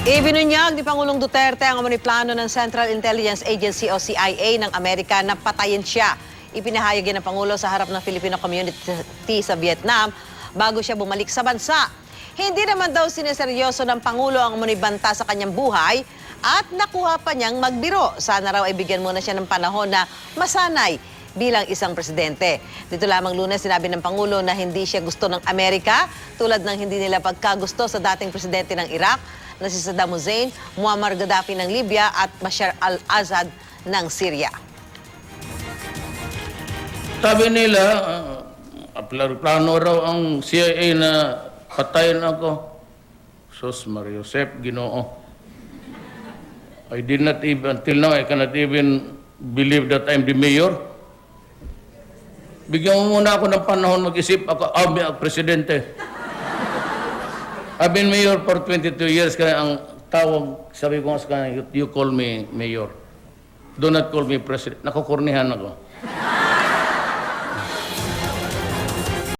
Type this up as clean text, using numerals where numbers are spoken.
Ibinunyag ni Pangulong Duterte ang umano'y plano ng Central Intelligence Agency o CIA ng Amerika na patayin siya. Ipinahayag yan ng Pangulo sa harap ng Filipino community sa Vietnam bago siya bumalik sa bansa. Hindi naman daw sineseryoso ng Pangulo ang umano'y banta sa kanyang buhay at nakuha pa niyang magbiro. Sana raw ay bigyan muna siya ng panahon na masanay bilang isang presidente. Dito lamang Lunes, sinabi ng Pangulo na hindi siya gusto ng Amerika tulad ng hindi nila pagkagusto sa dating presidente ng Iraq na si Saddam Hussein, Muammar Gaddafi ng Libya at Bashar al-Assad ng Syria. Sabi nila, plano raw ang CIA na patayin ako. Sus Mario Josep, Ginoo. I did not even, until now, I cannot even believe that I'm the mayor. Bigyan mo muna ako ng panahon mag-isip ako, presidente. I've been mayor for 22 years, kaya ang tawag, sabi ko nga sa kanya, you call me mayor. Do not call me president. Nakukurnihan ako.